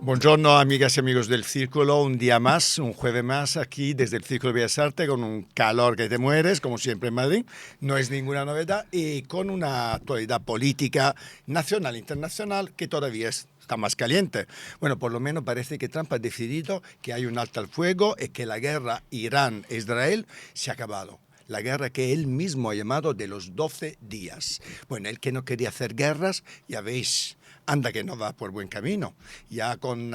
Buongiorno amigas y amigos del Círculo, un día más, un jueves más aquí desde el Círculo de Bellas Artes con un calor que te mueres, como siempre en Madrid, no es ninguna novedad, y con una actualidad política nacional e internacional que todavía está más caliente. Bueno, por lo menos parece que Trump ha decidido que hay un alto al fuego y que la guerra Irán-Israel se ha acabado. La guerra que él mismo ha llamado de los 12 días. Bueno, él que no quería hacer guerras, ya veis, anda que no va por buen camino. Ya con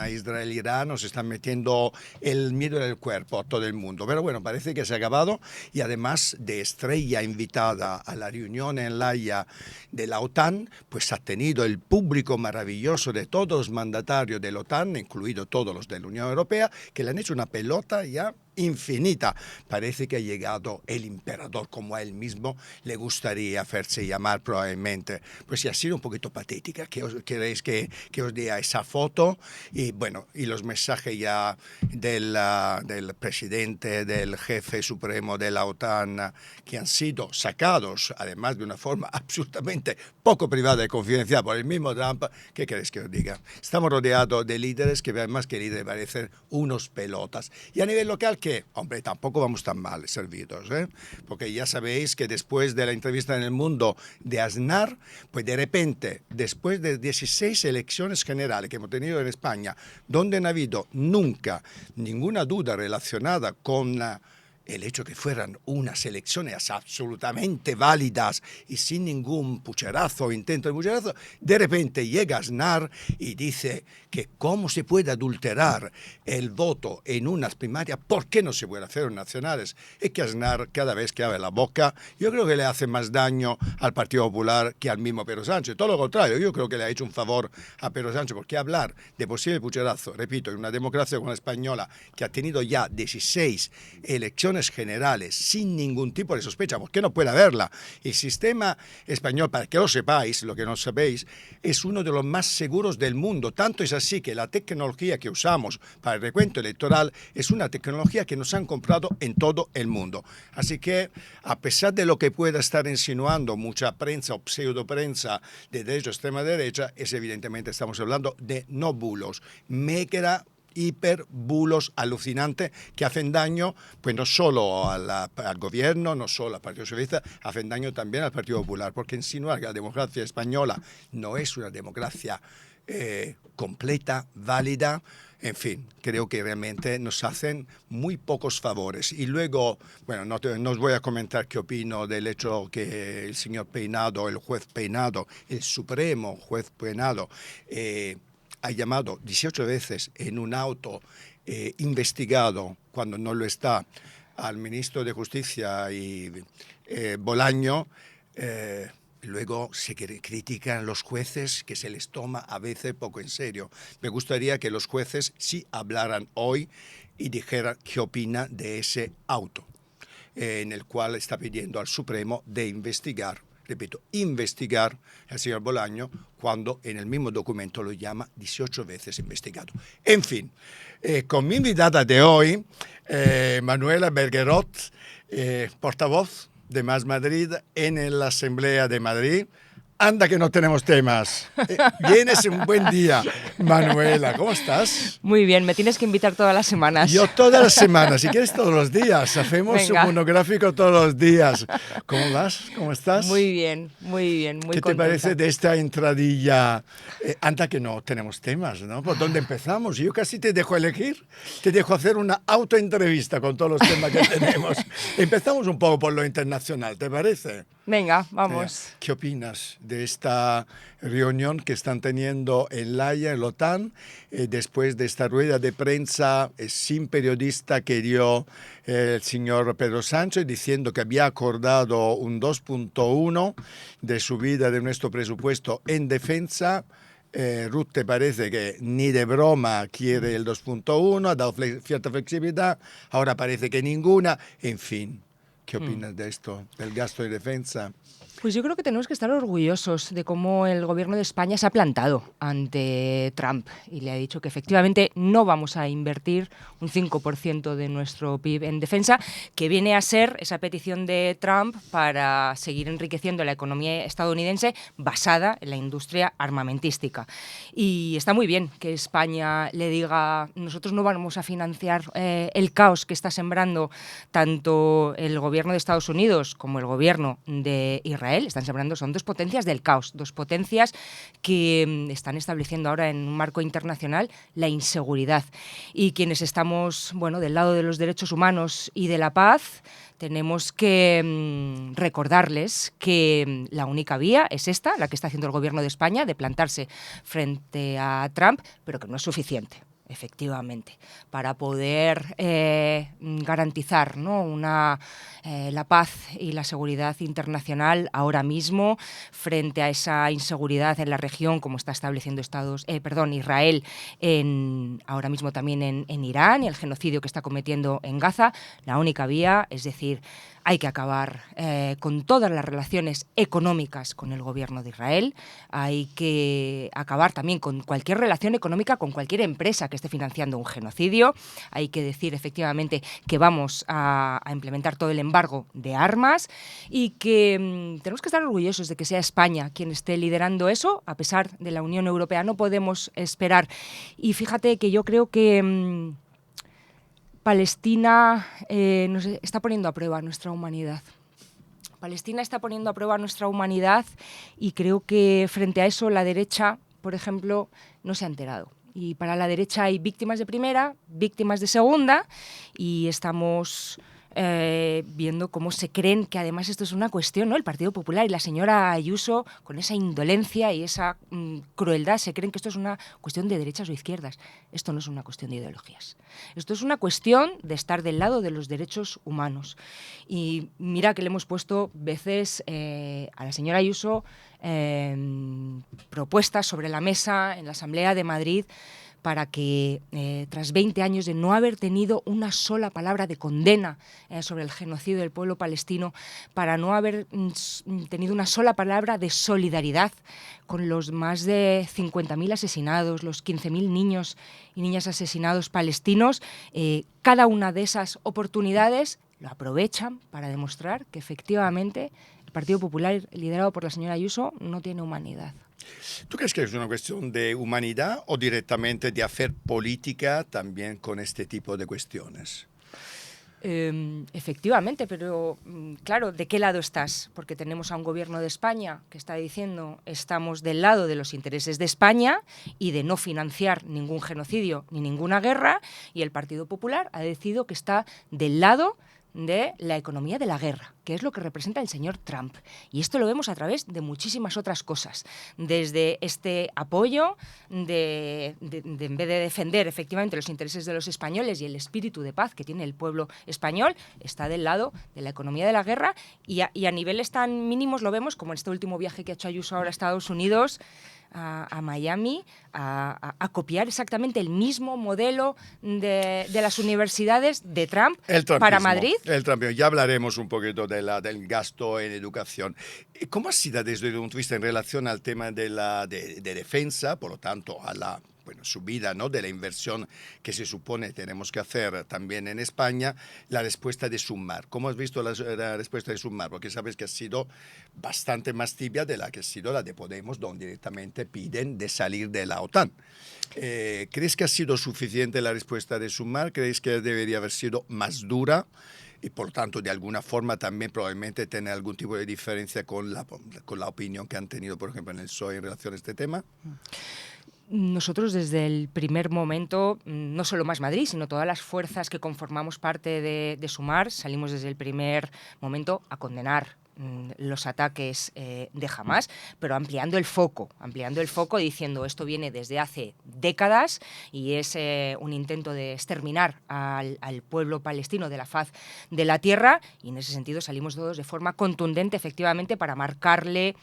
Israel e Irán nos están metiendo el miedo en el cuerpo a todo el mundo. Pero bueno, parece que se ha acabado y además de estrella invitada a la reunión en La Haya de la OTAN, pues ha tenido el público maravilloso de todos los mandatarios de la OTAN, incluido todos los de la Unión Europea, que le han hecho una pelota ya infinita. Parece que ha llegado el emperador, como a él mismo le gustaría hacerse llamar probablemente. Pues sí, ha sido un poquito patética. ¿Queréis que os diga esa foto? Y bueno, y los mensajes ya del presidente, del jefe supremo de la OTAN, que han sido sacados, además de una forma absolutamente poco privada y confidencial por el mismo Trump. ¿Qué queréis que os diga? Estamos rodeados de líderes que además que líderes parecen unos pelotas. Y a nivel local, que, hombre, tampoco vamos tan mal servidos, ¿eh? Porque ya sabéis que después de la entrevista en El Mundo de Aznar, pues de repente, después de 16 elecciones generales que hemos tenido en España, donde no ha habido nunca ninguna duda relacionada con el hecho que fueran unas elecciones absolutamente válidas y sin ningún pucherazo o intento de pucherazo, de repente llega Aznar y dice que cómo se puede adulterar el voto en unas primarias, ¿por qué no se puede hacer en nacionales? Es que Aznar, cada vez que abre la boca, yo creo que le hace más daño al Partido Popular que al mismo Pedro Sánchez. Todo lo contrario, yo creo que le ha hecho un favor a Pedro Sánchez, porque hablar de posible pucherazo, repito, en una democracia como la española, que ha tenido ya 16 elecciones generales sin ningún tipo de sospecha, porque no puede haberla. El sistema español, para que lo sepáis, lo que no sabéis, es uno de los más seguros del mundo. Tanto es así que la tecnología que usamos para el recuento electoral es una tecnología que nos han comprado en todo el mundo. Así que, a pesar de lo que pueda estar insinuando mucha prensa o pseudoprensa de derecha o extrema derecha, es evidentemente estamos hablando de no bulos. Mega hiperbulos alucinantes que hacen daño, pues no solo al gobierno, no solo al Partido Socialista, hacen daño también al Partido Popular, porque insinuar que la democracia española no es una democracia completa, válida, en fin, creo que realmente nos hacen muy pocos favores. Y luego, bueno, no os voy a comentar qué opino del hecho que el señor Peinado, el juez Peinado, el supremo juez Peinado, ha llamado 18 veces en un auto investigado, cuando no lo está, al ministro de Justicia y Bolaño. Luego se critican los jueces, que se les toma a veces poco en serio. Me gustaría que los jueces sí hablaran hoy y dijeran qué opina de ese auto, en el cual está pidiendo al Supremo de investigar, repito, investigar al señor Bolaño, cuando en el mismo documento lo llama 18 veces investigado. En fin, con mi invitada de hoy, Manuela Bergerot, portavoz de Más Madrid en la Asamblea de Madrid. Anda que no tenemos temas. Vienes un buen día. Manuela, ¿cómo estás? Muy bien, me tienes que invitar todas las semanas. Yo todas las semanas, si quieres todos los días. Hacemos Venga. un monográfico todos los días. ¿Cómo vas? ¿Cómo estás? Muy bien, muy ¿Qué contenta. te parece de esta entradilla? Anda que no tenemos temas, ¿no? ¿Por dónde empezamos? Yo casi te dejo elegir, te dejo hacer una autoentrevista con todos los temas que tenemos. Empezamos un poco por lo internacional, ¿te parece? Venga, vamos. ¿Qué opinas de esta reunión que están teniendo en La Haya, en la OTAN, después de esta rueda de prensa sin periodista que dio el señor Pedro Sánchez, diciendo que había acordado un 2.1 de subida de nuestro presupuesto en defensa? Rutte parece que ni de broma quiere el 2.1, ha dado cierta flexibilidad, ahora parece que ninguna, en fin. ¿Qué opinas de esto, del gasto de defensa? Pues yo creo que tenemos que estar orgullosos de cómo el gobierno de España se ha plantado ante Trump y le ha dicho que efectivamente no vamos a invertir un 5% de nuestro PIB en defensa, que viene a ser esa petición de Trump para seguir enriqueciendo la economía estadounidense basada en la industria armamentística. Y está muy bien que España le diga, nosotros no vamos a financiar el caos que está sembrando tanto el gobierno de Estados Unidos como el gobierno de Israel. Están sembrando, son dos potencias del caos, dos potencias que están estableciendo ahora en un marco internacional la inseguridad. Y quienes estamos, bueno, del lado de los derechos humanos y de la paz, tenemos que recordarles que la única vía es esta, la que está haciendo el gobierno de España, de plantarse frente a Trump, pero que no es suficiente. Efectivamente, para poder garantizar, ¿no?, la paz y la seguridad internacional ahora mismo frente a esa inseguridad en la región, como está estableciendo Israel ahora mismo también en Irán, y el genocidio que está cometiendo en Gaza. La única vía, es decir, hay que acabar con todas las relaciones económicas con el gobierno de Israel, hay que acabar también con cualquier relación económica con cualquier empresa que esté financiando un genocidio, hay que decir efectivamente que vamos a implementar todo el embargo de armas y que tenemos que estar orgullosos de que sea España quien esté liderando eso, a pesar de la Unión Europea. No podemos esperar. Y fíjate que yo creo que Palestina está poniendo a prueba nuestra humanidad. Palestina está poniendo a prueba nuestra humanidad y creo que frente a eso la derecha, por ejemplo, no se ha enterado. Y para la derecha hay víctimas de primera, víctimas de segunda, y estamos viendo cómo se creen que además esto es una cuestión, ¿no? El Partido Popular y la señora Ayuso, con esa indolencia y esa crueldad, se creen que esto es una cuestión de derechas o izquierdas. Esto no es una cuestión de ideologías. Esto es una cuestión de estar del lado de los derechos humanos. Y mira que le hemos puesto veces a la señora Ayuso propuestas sobre la mesa en la Asamblea de Madrid para que, tras 20 años de no haber tenido una sola palabra de condena sobre el genocidio del pueblo palestino, para no haber tenido una sola palabra de solidaridad con los más de 50.000 asesinados, los 15.000 niños y niñas asesinados palestinos, cada una de esas oportunidades lo aprovechan para demostrar que efectivamente el Partido Popular, liderado por la señora Ayuso, no tiene humanidad. ¿Tú crees que es una cuestión de humanidad o directamente de hacer política también con este tipo de cuestiones? Efectivamente, pero claro, ¿de qué lado estás? Porque tenemos a un gobierno de España que está diciendo estamos del lado de los intereses de España y de no financiar ningún genocidio ni ninguna guerra, y el Partido Popular ha decidido que está del lado de la economía de la guerra, que es lo que representa el señor Trump. Y esto lo vemos a través de muchísimas otras cosas, desde este apoyo en vez de defender efectivamente los intereses de los españoles y el espíritu de paz que tiene el pueblo español, está del lado de la economía de la guerra, y a niveles tan mínimos lo vemos como en este último viaje que ha hecho Ayuso ahora a Estados Unidos, a Miami, a copiar exactamente el mismo modelo de las universidades de Trump para Madrid. El trumpismo. Ya hablaremos un poquito del gasto en educación. ¿Cómo ha sido desde un punto de vista en relación al tema de defensa, por lo tanto a la subida, ¿no?, de la inversión que se supone tenemos que hacer también en España, la respuesta de Sumar? ¿Cómo has visto la respuesta de Sumar? Porque sabes que ha sido bastante más tibia de la que ha sido la de Podemos, donde directamente piden de salir de la OTAN. ¿Crees que ha sido suficiente la respuesta de Sumar? ¿Crees que debería haber sido más dura? Y por tanto, de alguna forma también probablemente tener algún tipo de diferencia con la opinión que han tenido, por ejemplo, en el PSOE en relación a este tema. Nosotros desde el primer momento, no solo Más Madrid, sino todas las fuerzas que conformamos parte de Sumar, salimos desde el primer momento a condenar los ataques de Hamás, pero ampliando el foco, diciendo esto viene desde hace décadas y es un intento de exterminar al pueblo palestino de la faz de la tierra, y en ese sentido salimos todos de forma contundente, efectivamente, para marcarle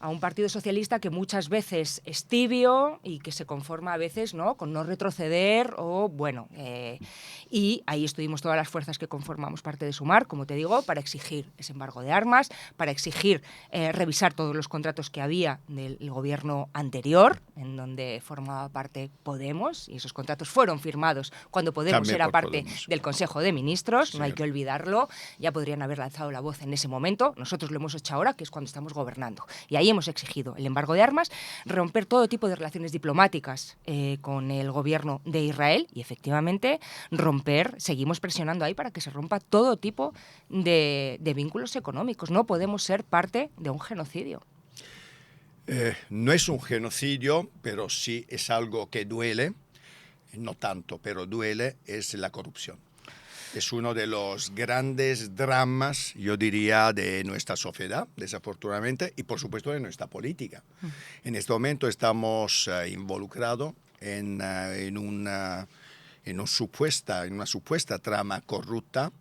a un Partido Socialista que muchas veces es tibio y que se conforma a veces, ¿no?, con no retroceder o, bueno, y ahí estuvimos todas las fuerzas que conformamos parte de Sumar, como te digo, para exigir ese embargo de armas, para exigir revisar todos los contratos que había del gobierno anterior, en donde formaba parte Podemos, y esos contratos fueron firmados cuando Podemos También era por parte Podemos. del Consejo de Ministros, Sí. no hay que olvidarlo, ya podrían haber lanzado la voz en ese momento, nosotros lo hemos hecho ahora, que es cuando estamos gobernando, y ahí hemos exigido el embargo de armas, romper todo tipo de relaciones diplomáticas con el gobierno de Israel, y efectivamente seguimos presionando ahí para que se rompa todo tipo de vínculos económicos. No podemos ser parte de un genocidio. No es un genocidio, pero sí es algo que duele, no tanto, pero duele, es la corrupción. Es uno de los grandes dramas, yo diría, de nuestra sociedad, desafortunadamente, y por supuesto de nuestra política. En este momento estamos involucrados en una supuesta trama corrupta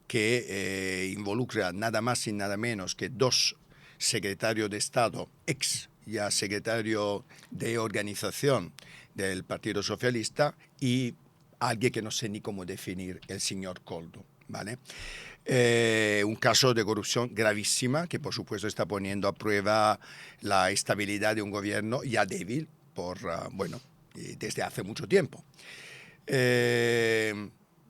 que involucra nada más y nada menos que 2 secretarios de Estado, ex ya secretario de organización del Partido Socialista, y alguien que no sé ni cómo definir, el señor Coldo, ¿vale? Un caso de corrupción gravísima que por supuesto está poniendo a prueba la estabilidad de un gobierno ya débil desde hace mucho tiempo.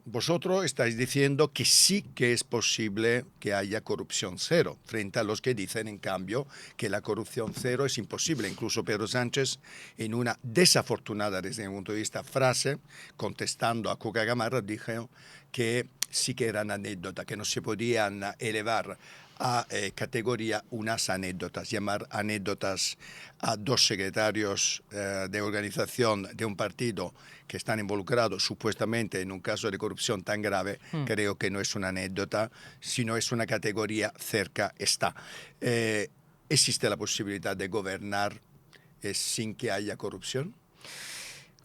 Vosotros estáis diciendo que sí que es posible que haya corrupción cero, frente a los que dicen, en cambio, que la corrupción cero es imposible. Incluso Pedro Sánchez, en una desafortunada, desde mi punto de vista, frase, contestando a Cuca Gamarra, dijo que sí que eran anécdotas, que no se podían elevar a categoría unas anécdotas, llamar anécdotas a 2 secretarios de organización de un partido que están involucrados supuestamente en un caso de corrupción tan grave, creo que no es una anécdota, sino es una categoría cerca está. ¿Existe la posibilidad de gobernar sin que haya corrupción?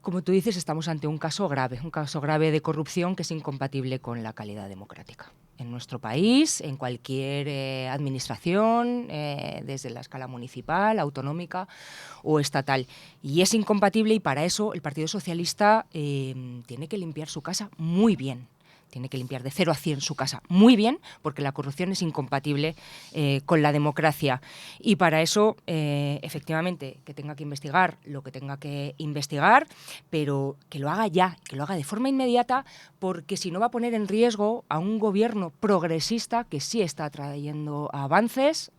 Como tú dices, estamos ante un caso grave de corrupción que es incompatible con la calidad democrática. En nuestro país, en cualquier administración, desde la escala municipal, autonómica o estatal. Y es incompatible, y para eso el Partido Socialista tiene que limpiar su casa muy bien. Tiene que limpiar de 0 a 100 su casa muy bien, porque la corrupción es incompatible con la democracia. Y para eso, efectivamente, que tenga que investigar lo que tenga que investigar, pero que lo haga ya, que lo haga de forma inmediata, porque si no va a poner en riesgo a un gobierno progresista que sí está trayendo avances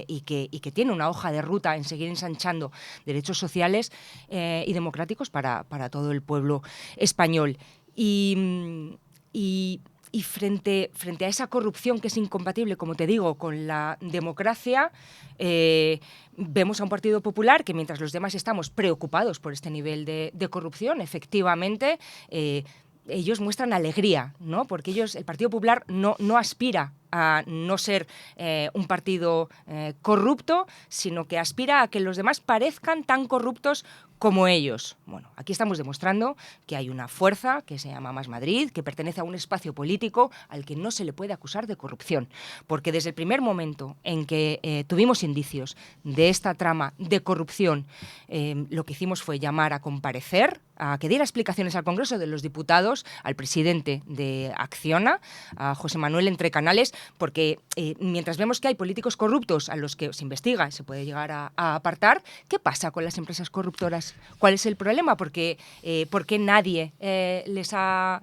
y que tiene una hoja de ruta en seguir ensanchando derechos sociales y democráticos para todo el pueblo español. Y frente a esa corrupción que es incompatible, como te digo, con la democracia, vemos a un Partido Popular que, mientras los demás estamos preocupados por este nivel de corrupción, efectivamente, ellos muestran alegría, ¿no? Porque el Partido Popular no aspira a no ser un partido corrupto, sino que aspira a que los demás parezcan tan corruptos como ellos. Bueno, aquí estamos demostrando que hay una fuerza que se llama Más Madrid, que pertenece a un espacio político al que no se le puede acusar de corrupción, porque desde el primer momento en que tuvimos indicios de esta trama de corrupción, lo que hicimos fue llamar a comparecer, a que diera explicaciones al Congreso de los Diputados, al presidente de Acciona, a José Manuel Entrecanales, porque mientras vemos que hay políticos corruptos a los que se investiga y se puede llegar a apartar, ¿qué pasa con las empresas corruptoras? ¿Cuál es el problema? Porque nadie le ha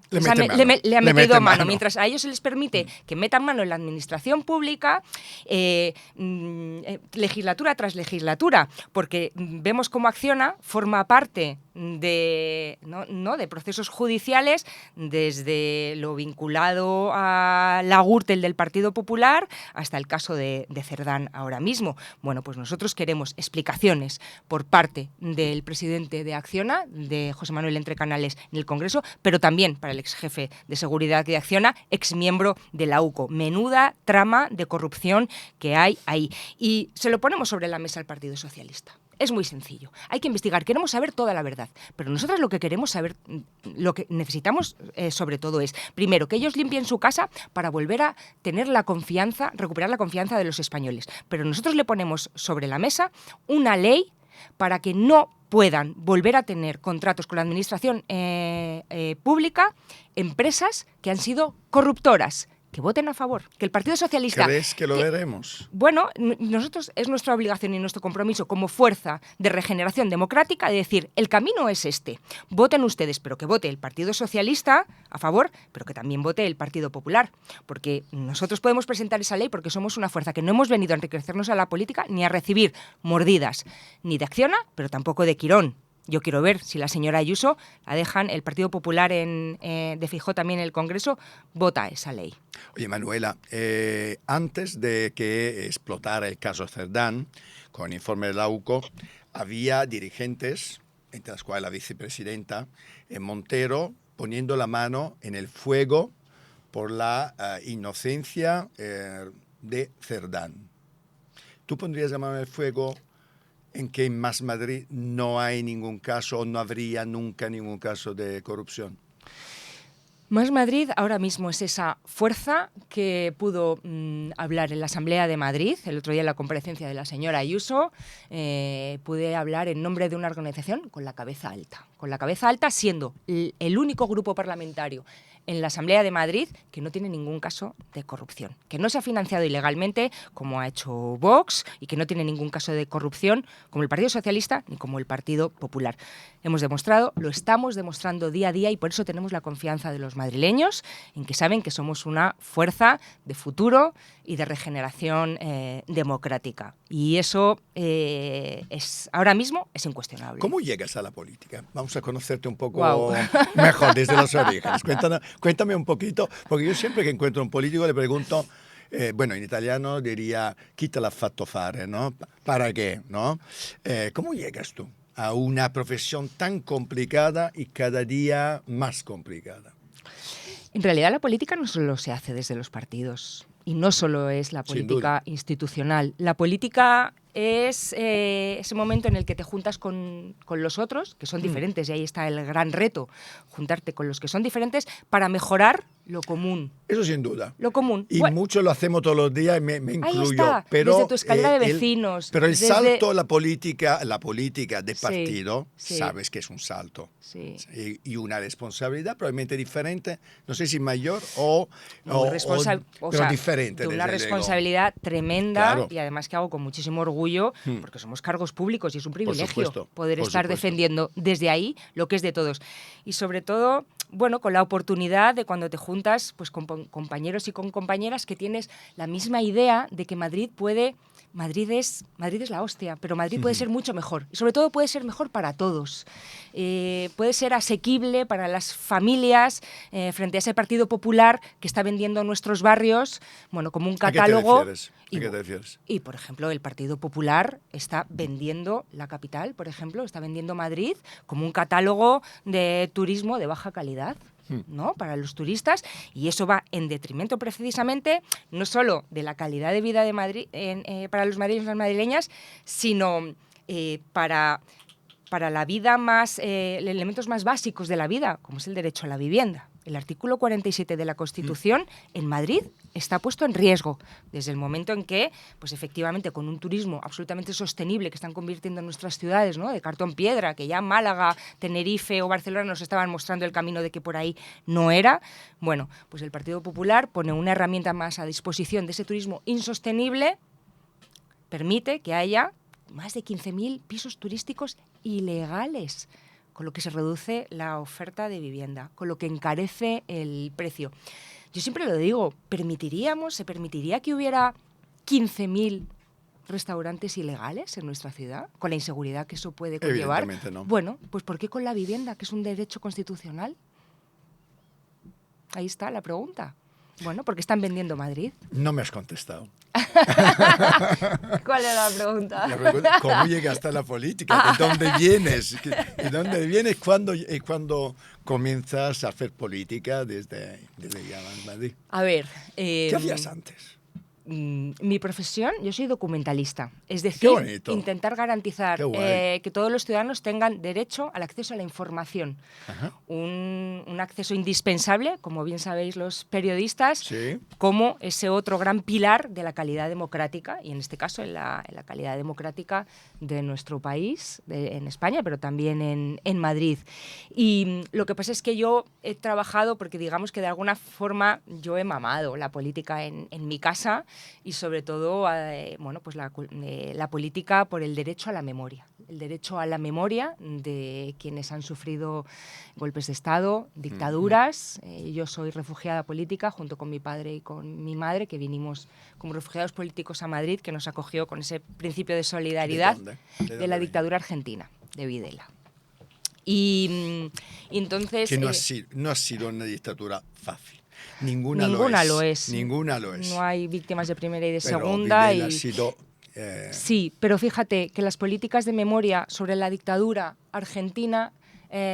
metido mano. Mientras a ellos se les permite que metan mano en la administración pública, legislatura tras legislatura, porque vemos cómo Acciona forma parte de procesos judiciales, desde lo vinculado a la Gürtel del Partido Popular hasta el caso de Cerdán ahora mismo. Bueno, pues nosotros queremos explicaciones por parte del presidente de Acciona, de José Manuel Entrecanales, en el Congreso, pero también para el ex jefe de seguridad de Acciona, ex miembro de la UCO. Menuda trama de corrupción que hay ahí. Y se lo ponemos sobre la mesa al Partido Socialista. es muy sencillo. Hay que investigar, queremos saber toda la verdad. Pero nosotros lo que queremos saber, lo que necesitamos sobre todo es, primero, que ellos limpien su casa para volver a tener la confianza, recuperar la confianza de los españoles. Pero nosotros le ponemos sobre la mesa una ley para que no puedan volver a tener contratos con la administración pública empresas que han sido corruptoras. Que voten a favor, que el Partido Socialista... ¿Crees que lo veremos? Bueno, nosotros es nuestra obligación y nuestro compromiso como fuerza de regeneración democrática de decir, el camino es este, voten ustedes, pero que vote el Partido Socialista a favor, pero que también vote el Partido Popular, porque nosotros podemos presentar esa ley porque somos una fuerza que no hemos venido a enriquecernos a la política ni a recibir mordidas, ni de Acciona, pero tampoco de Quirón. Yo quiero ver si la señora Ayuso la dejan, el Partido Popular de Feijóo también en el Congreso, vota esa ley. Oye, Manuela, antes de que explotara el caso Cerdán, con el informe de la UCO, había dirigentes, entre las cuales la vicepresidenta Montero, poniendo la mano en el fuego por la inocencia de Cerdán. ¿Tú pondrías la mano en el fuego en que en Más Madrid no hay ningún caso o no habría nunca ningún caso de corrupción? Más Madrid ahora mismo es esa fuerza que pudo hablar en la Asamblea de Madrid, el otro día en la comparecencia de la señora Ayuso, pude hablar en nombre de una organización con la cabeza alta, siendo el único grupo parlamentario en la Asamblea de Madrid que no tiene ningún caso de corrupción, que no se ha financiado ilegalmente como ha hecho Vox y que no tiene ningún caso de corrupción como el Partido Socialista ni como el Partido Popular. Hemos demostrado, lo estamos demostrando día a día y por eso tenemos la confianza de los madrileños en que saben que somos una fuerza de futuro y de regeneración democrática. Y eso ahora mismo es incuestionable. ¿Cómo llegas a la política? Vamos a conocerte un poco mejor desde los orígenes. Cuéntame un poquito, porque yo siempre que encuentro un político le pregunto, bueno, en italiano diría, chi te l'ha fatto fare, ¿no? ¿Para qué? ¿No? ¿Cómo llegas tú a una profesión tan complicada y cada día más complicada? En realidad la política no solo se hace desde los partidos y no solo es la política institucional. La política es ese momento en el que te juntas con los otros, que son diferentes, y ahí está el gran reto, juntarte con los que son diferentes para mejorar lo común. Eso sin duda. Lo común. Y mucho lo hacemos todos los días y me incluyo. Ahí está, pero, desde tu escalera de vecinos. Pero el salto a la política de partido, sí. Sabes que es un salto. Sí. Y una responsabilidad probablemente diferente, no sé si mayor pero diferente. De una responsabilidad tremenda, claro. Y además que hago con muchísimo orgullo, porque somos cargos públicos y es un privilegio poder estar defendiendo desde ahí lo que es de todos. Y sobre todo, bueno, con la oportunidad de cuando te juntas pues, con compañeros y con compañeras que tienes la misma idea de que Madrid es la hostia, pero Madrid puede ser mucho mejor. Y sobre todo puede ser mejor para todos. Puede ser asequible para las familias frente a ese Partido Popular que está vendiendo nuestros barrios, bueno, como un catálogo. ¿A qué te refieres? Y, por ejemplo, el Partido Popular está vendiendo la capital, por ejemplo, está vendiendo Madrid como un catálogo de turismo de baja calidad, ¿no? Para los turistas, y eso va en detrimento precisamente no solo de la calidad de vida de Madrid para los madrileños y las madrileñas, sino para la vida más, elementos más básicos de la vida, como es el derecho a la vivienda. El artículo 47 de la Constitución en Madrid está puesto en riesgo desde el momento en que, pues efectivamente, con un turismo absolutamente sostenible que están convirtiendo en nuestras ciudades, ¿no? De cartón piedra, que ya Málaga, Tenerife o Barcelona nos estaban mostrando el camino de que por ahí no era. Bueno, pues el Partido Popular pone una herramienta más a disposición de ese turismo insostenible, permite que haya más de 15.000 pisos turísticos ilegales, con lo que se reduce la oferta de vivienda, con lo que encarece el precio. Yo siempre lo digo, ¿se permitiría que hubiera 15.000 restaurantes ilegales en nuestra ciudad, con la inseguridad que eso puede conllevar? Evidentemente no. Bueno, pues ¿por qué con la vivienda, que es un derecho constitucional? Ahí está la pregunta. Bueno, porque están vendiendo Madrid. No me has contestado. ¿Cuál era la pregunta? ¿Cómo llegaste a la política? ¿De dónde vienes? ¿De dónde vienes? ¿Cuándo comienzas a hacer política desde ya en Madrid? A ver... ¿Qué hacías antes? Mi profesión, yo soy documentalista, es Qué decir, bonito. intentar garantizar Qué guay. que todos los ciudadanos tengan derecho al acceso a la información. Ajá. Un acceso indispensable, como bien sabéis los periodistas, Sí. como ese otro gran pilar de la calidad democrática, y en este caso en la calidad democrática de nuestro país, en España, pero también en Madrid. Y lo que pasa es que yo he trabajado, porque digamos que de alguna forma yo he mamado la política en mi casa, y sobre todo bueno, pues la política por el derecho a la memoria. El derecho a la memoria de quienes han sufrido golpes de Estado, dictaduras. Yo soy refugiada política junto con mi padre y con mi madre, que vinimos como refugiados políticos a Madrid, que nos acogió con ese principio de solidaridad ¿De de la dónde dictadura argentina, de Videla. Y entonces... que no ha sido una dictadura fácil. Ninguna lo es. Ninguna lo es. No hay víctimas de primera y de Pero segunda. Videla ha sido... Sí, pero fíjate que las políticas de memoria sobre la dictadura argentina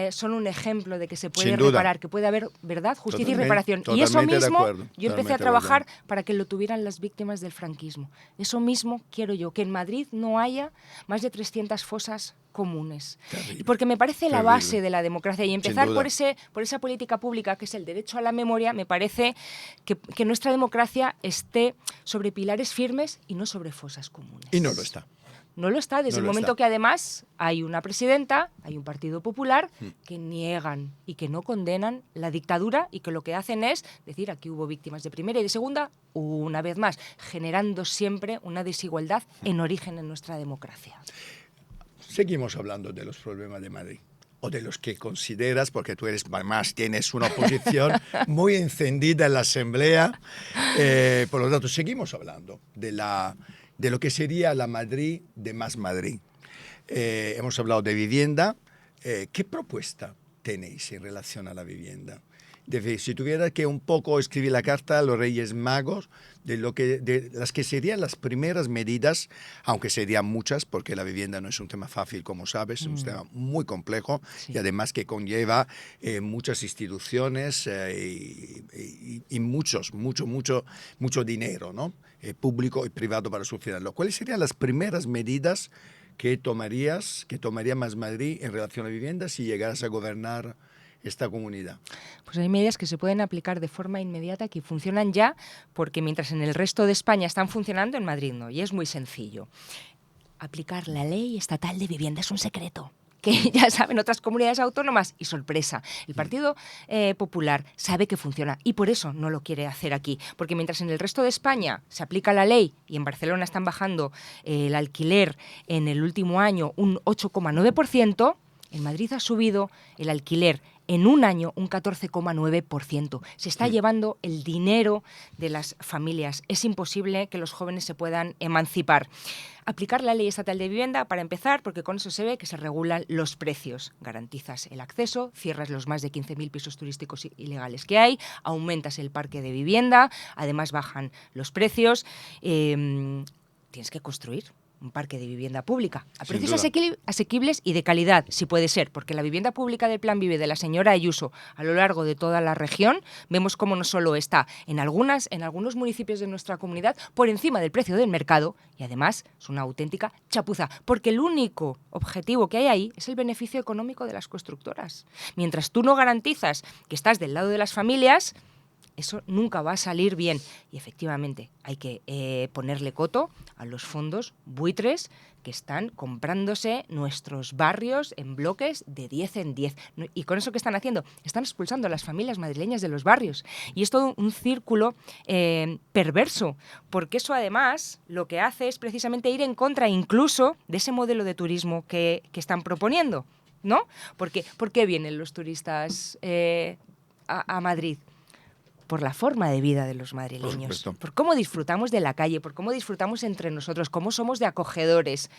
son un ejemplo de que se puede reparar, que puede haber verdad, justicia y reparación. Y eso mismo yo empecé a trabajar para que lo tuvieran las víctimas del franquismo. Eso mismo quiero yo, que en Madrid no haya más de 300 fosas comunes. Terrible, porque me parece la terrible. base de la democracia, y empezar por esa política pública que es el derecho a la memoria, me parece que nuestra democracia esté sobre pilares firmes y no sobre fosas comunes. Y no lo está. No lo está, desde el momento que además hay una presidenta, hay un Partido Popular que niegan y que no condenan la dictadura, y que lo que hacen es decir, aquí hubo víctimas de primera y de segunda, una vez más, generando siempre una desigualdad en origen en nuestra democracia. Seguimos hablando de los problemas de Madrid, o de los que consideras, porque tú además tienes una posición muy encendida en la Asamblea. Por lo tanto, seguimos hablando de lo que sería la Madrid de más Madrid. Hemos hablado de vivienda. ¿Qué propuesta tenéis en relación a la vivienda? Si tuviera que un poco escribir la carta a los Reyes Magos de las que serían las primeras medidas, aunque serían muchas, porque la vivienda no es un tema fácil, como sabes, es un tema muy complejo, sí. Y además que conlleva muchas instituciones y mucho dinero, ¿no? Público y privado para solucionarlo. ¿Cuáles serían las primeras medidas que tomaría Más Madrid en relación a la vivienda si llegaras a gobernar esta comunidad? Pues hay medidas que se pueden aplicar de forma inmediata, que funcionan ya, porque mientras en el resto de España están funcionando, en Madrid no, y es muy sencillo. Aplicar la ley estatal de vivienda es un secreto, que ya saben otras comunidades autónomas, y sorpresa, el Partido Popular sabe que funciona y por eso no lo quiere hacer aquí, porque mientras en el resto de España se aplica la ley y en Barcelona están bajando el alquiler en el último año un 8,9%, en Madrid ha subido el alquiler en un año un 14,9%. Se está llevando el dinero de las familias. Es imposible que los jóvenes se puedan emancipar. Aplicar la ley estatal de vivienda, para empezar, porque con eso se ve que se regulan los precios. Garantizas el acceso, cierras los más de 15.000 pisos turísticos ilegales que hay, aumentas el parque de vivienda, además bajan los precios. Tienes que construir un parque de vivienda pública a precios asequibles y de calidad, si puede ser, porque la vivienda pública del Plan Vive de la señora Ayuso a lo largo de toda la región, vemos cómo no solo está en algunos municipios de nuestra comunidad por encima del precio del mercado, y además es una auténtica chapuza, porque el único objetivo que hay ahí es el beneficio económico de las constructoras. Mientras tú no garantizas que estás del lado de las familias, eso nunca va a salir bien. Y efectivamente hay que ponerle coto a los fondos buitres que están comprándose nuestros barrios en bloques de 10 en 10. ¿Y con eso qué están haciendo? Están expulsando a las familias madrileñas de los barrios. Y es todo un círculo perverso, porque eso además lo que hace es precisamente ir en contra incluso de ese modelo de turismo que están proponiendo, ¿no? Porque, ¿por qué vienen los turistas a Madrid? Por la forma de vida de los madrileños, por cómo disfrutamos de la calle, por cómo disfrutamos entre nosotros, cómo somos de acogedores.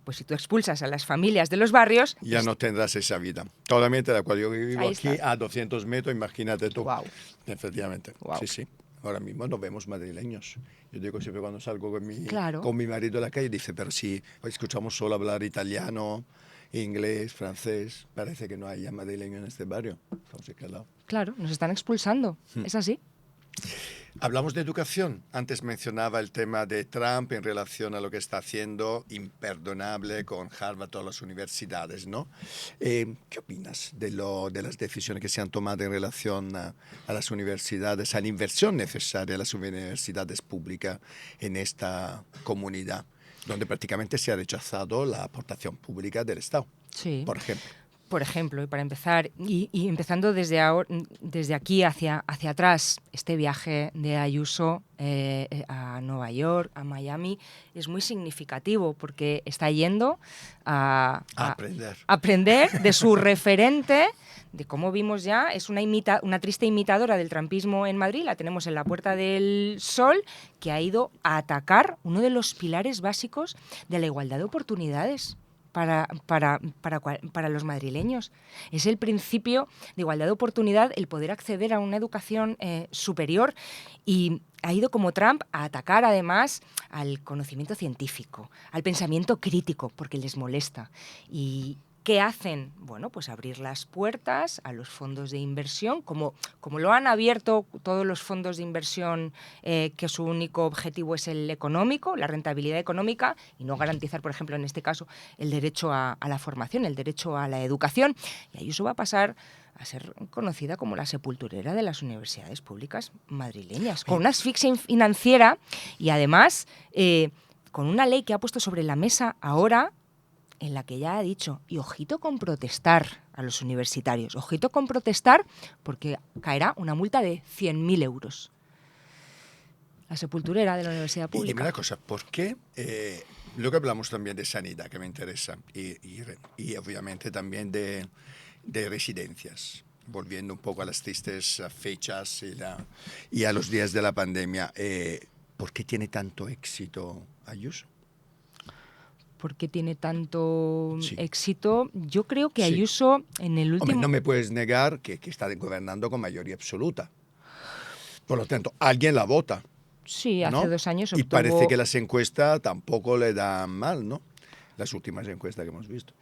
Pues si tú expulsas a las familias de los barrios... Ya no tendrás esa vida. Totalmente de acuerdo. Yo vivo aquí a 200 metros, imagínate tú. Wow. Efectivamente. Wow. Sí. Ahora mismo no vemos madrileños. Yo digo siempre cuando salgo con mi marido a la calle, dice, pero si escuchamos solo hablar italiano, inglés, francés, parece que no haya madrileños en este barrio. Estamos aquí al lado. Claro, nos están expulsando, es así. Hablamos de educación. Antes mencionaba el tema de Trump en relación a lo que está haciendo, imperdonable con Harvard, todas las universidades, ¿no? ¿Qué opinas de las decisiones que se han tomado en relación a las universidades, a la inversión necesaria a las universidades públicas en esta comunidad, donde prácticamente se ha rechazado la aportación pública del Estado, Sí. por ejemplo? Por ejemplo, y para empezar, y empezando desde, desde aquí hacia atrás, este viaje de Ayuso a Nueva York, a Miami, es muy significativo porque está yendo a aprender de su referente, de cómo vimos ya, es una triste imitadora del trumpismo en Madrid, la tenemos en la Puerta del Sol, que ha ido a atacar uno de los pilares básicos de la igualdad de oportunidades para los madrileños. Es el principio de igualdad de oportunidad, el poder acceder a una educación superior, y ha ido como Trump a atacar además al conocimiento científico, al pensamiento crítico, porque les molesta. Y ¿qué hacen? Bueno, pues abrir las puertas a los fondos de inversión, como lo han abierto todos los fondos de inversión que su único objetivo es el económico, la rentabilidad económica, y no garantizar, por ejemplo, en este caso, el derecho a la formación, el derecho a la educación. Y Ayuso va a pasar a ser conocida como la sepulturera de las universidades públicas madrileñas, con una asfixia financiera y además con una ley que ha puesto sobre la mesa ahora, en la que ya ha dicho, y ojito con protestar a los universitarios, ojito con protestar porque caerá una multa de 100.000 euros. La sepulturera de la universidad pública. Y dime una cosa, ¿por qué? Luego hablamos también de sanidad, que me interesa, y obviamente también de residencias, volviendo un poco a las tristes fechas y a los días de la pandemia. ¿Por qué tiene tanto éxito Ayuso? ¿Por qué tiene tanto éxito? Yo creo que Ayuso en el último... Hombre, no me puedes negar que está gobernando con mayoría absoluta. Por lo tanto, alguien la vota. Sí, hace ¿no? 2 años obtuvo... Y parece que las encuestas tampoco le dan mal, ¿no? Las últimas encuestas que hemos visto.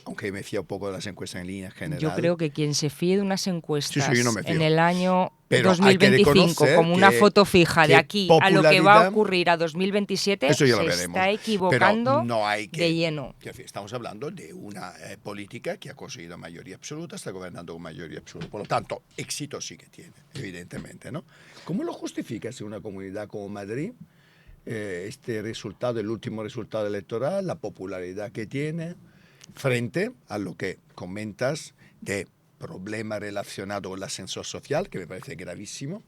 Aunque me fío un poco de las encuestas en línea general. Yo creo que quien se fíe de unas encuestas yo no me fío. en el año Pero 2025 como una foto fija de aquí a lo que va a ocurrir a 2027, se está equivocando de lleno. Estamos hablando de una política que ha conseguido mayoría absoluta, está gobernando con mayoría absoluta. Por lo tanto, éxito sí que tiene, evidentemente, ¿no? ¿Cómo lo justificas en una comunidad como Madrid? Este resultado, el último resultado electoral, la popularidad que tiene, frente a lo que comentas de problema relacionado con el ascensor social, que me parece gravísimo,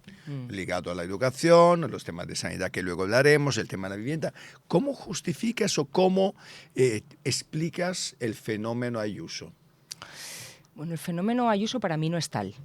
ligado a la educación, los temas de sanidad que luego hablaremos, el tema de la vivienda. ¿Cómo justificas o cómo explicas el fenómeno Ayuso? Bueno, el fenómeno Ayuso para mí no es tal.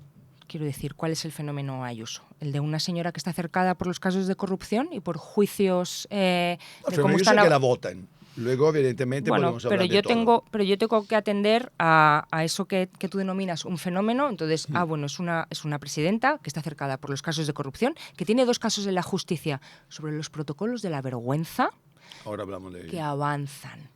Quiero decir, ¿cuál es el fenómeno Ayuso? El de una señora que está cercada por los casos de corrupción y por juicios de cómo están... que la votan. Luego, evidentemente, podemos hablar de todo. Pero yo tengo que atender a eso que tú denominas un fenómeno. Entonces, bueno, es una presidenta que está cercada por los casos de corrupción, que tiene 2 casos en la justicia sobre los protocolos de la vergüenza. Ahora hablamos de ello. Que avanzan.